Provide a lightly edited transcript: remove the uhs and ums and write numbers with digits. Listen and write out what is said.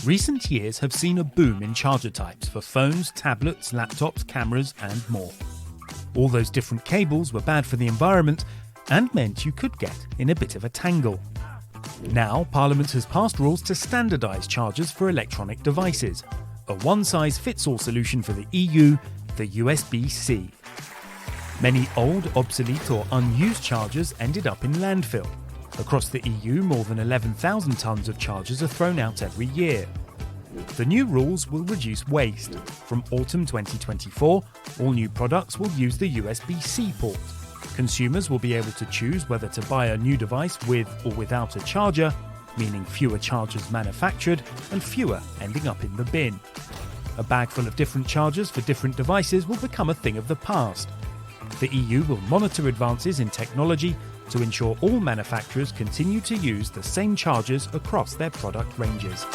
Recent years have seen a boom in charger types for phones, tablets, laptops, cameras and more. All those different cables were bad for the environment and meant you could get in a bit of a tangle. Now, Parliament has passed rules to standardise chargers for electronic devices, a one-size-fits-all solution for the EU, the USB-C. Many old, obsolete or unused chargers ended up in landfill. Across the EU, more than 11,000 tonnes of chargers are thrown out every year. The new rules will reduce waste. From autumn 2024, all new products will use the USB-C port. Consumers will be able to choose whether to buy a new device with or without a charger, meaning fewer chargers manufactured and fewer ending up in the bin. A bag full of different chargers for different devices will become a thing of the past. The EU will monitor advances in technology to ensure all manufacturers continue to use the same chargers across their product ranges.